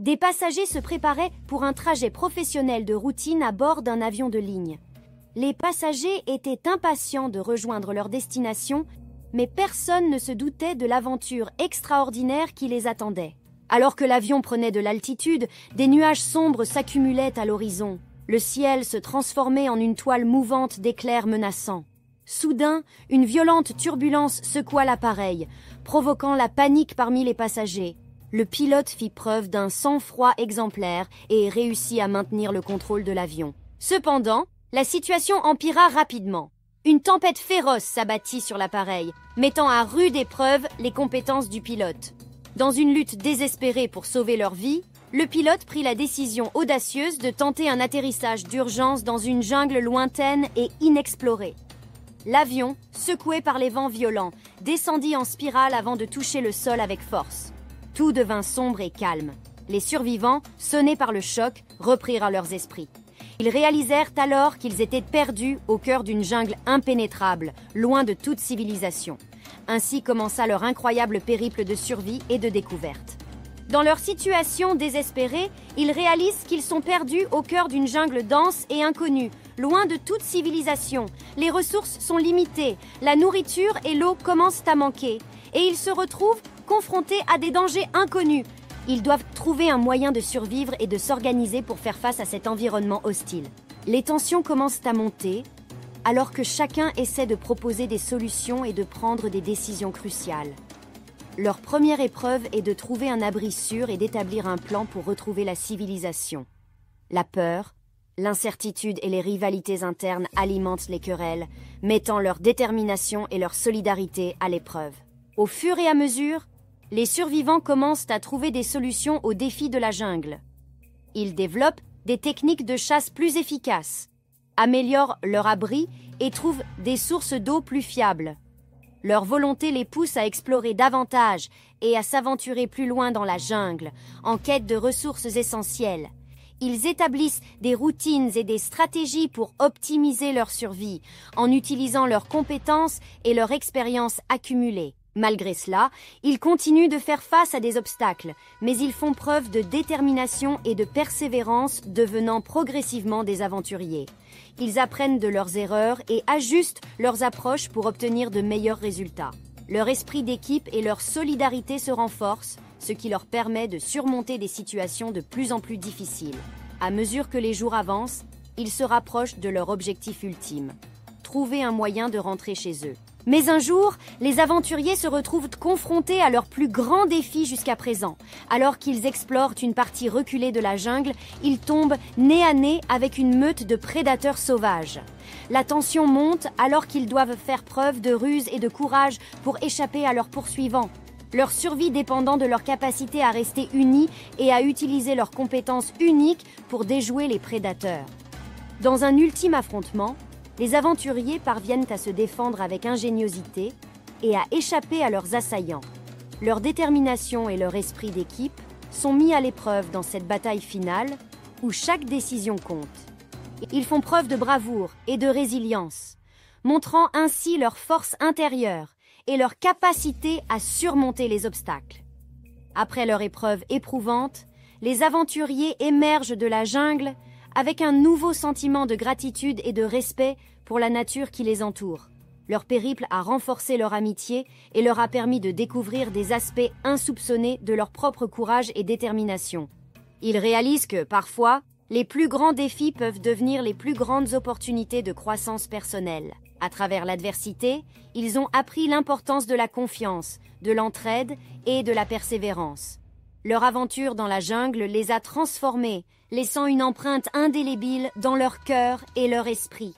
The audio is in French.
Des passagers se préparaient pour un trajet professionnel de routine à bord d'un avion de ligne. Les passagers étaient impatients de rejoindre leur destination, mais personne ne se doutait de l'aventure extraordinaire qui les attendait. Alors que l'avion prenait de l'altitude, des nuages sombres s'accumulaient à l'horizon. Le ciel se transformait en une toile mouvante d'éclairs menaçants. Soudain, une violente turbulence secoua l'appareil, provoquant la panique parmi les passagers. Le pilote fit preuve d'un sang-froid exemplaire et réussit à maintenir le contrôle de l'avion. Cependant, la situation empira rapidement. Une tempête féroce s'abattit sur l'appareil, mettant à rude épreuve les compétences du pilote. Dans une lutte désespérée pour sauver leur vie, le pilote prit la décision audacieuse de tenter un atterrissage d'urgence dans une jungle lointaine et inexplorée. L'avion, secoué par les vents violents, descendit en spirale avant de toucher le sol avec force. Tout devint sombre et calme. Les survivants, sonnés par le choc, reprirent leurs esprits. Ils réalisèrent alors qu'ils étaient perdus au cœur d'une jungle impénétrable, loin de toute civilisation. Ainsi commença leur incroyable périple de survie et de découverte. Dans leur situation désespérée, ils réalisent qu'ils sont perdus au cœur d'une jungle dense et inconnue, loin de toute civilisation. Les ressources sont limitées, la nourriture et l'eau commencent à manquer, et ils se retrouvent confrontés à des dangers inconnus. Ils doivent trouver un moyen de survivre et de s'organiser pour faire face à cet environnement hostile. Les tensions commencent à monter, alors que chacun essaie de proposer des solutions et de prendre des décisions cruciales. Leur première épreuve est de trouver un abri sûr et d'établir un plan pour retrouver la civilisation. La peur, l'incertitude et les rivalités internes alimentent les querelles, mettant leur détermination et leur solidarité à l'épreuve. Au fur et à mesure, les survivants commencent à trouver des solutions aux défis de la jungle. Ils développent des techniques de chasse plus efficaces, améliorent leur abri et trouvent des sources d'eau plus fiables. Leur volonté les pousse à explorer davantage et à s'aventurer plus loin dans la jungle, en quête de ressources essentielles. Ils établissent des routines et des stratégies pour optimiser leur survie, en utilisant leurs compétences et leur expérience accumulée. Malgré cela, ils continuent de faire face à des obstacles, mais ils font preuve de détermination et de persévérance, devenant progressivement des aventuriers. Ils apprennent de leurs erreurs et ajustent leurs approches pour obtenir de meilleurs résultats. Leur esprit d'équipe et leur solidarité se renforcent, ce qui leur permet de surmonter des situations de plus en plus difficiles. À mesure que les jours avancent, ils se rapprochent de leur objectif ultime, trouver un moyen de rentrer chez eux. Mais un jour, les aventuriers se retrouvent confrontés à leur plus grand défi jusqu'à présent. Alors qu'ils explorent une partie reculée de la jungle, ils tombent nez à nez avec une meute de prédateurs sauvages. La tension monte alors qu'ils doivent faire preuve de ruse et de courage pour échapper à leurs poursuivants. Leur survie dépendant de leur capacité à rester unis et à utiliser leurs compétences uniques pour déjouer les prédateurs. Dans un ultime affrontement, les aventuriers parviennent à se défendre avec ingéniosité et à échapper à leurs assaillants. Leur détermination et leur esprit d'équipe sont mis à l'épreuve dans cette bataille finale où chaque décision compte. Ils font preuve de bravoure et de résilience, montrant ainsi leur force intérieure et leur capacité à surmonter les obstacles. Après leur épreuve éprouvante, les aventuriers émergent de la jungle avec un nouveau sentiment de gratitude et de respect pour la nature qui les entoure. Leur périple a renforcé leur amitié et leur a permis de découvrir des aspects insoupçonnés de leur propre courage et détermination. Ils réalisent que, parfois, les plus grands défis peuvent devenir les plus grandes opportunités de croissance personnelle. À travers l'adversité, ils ont appris l'importance de la confiance, de l'entraide et de la persévérance. Leur aventure dans la jungle les a transformés, laissant une empreinte indélébile dans leur cœur et leur esprit.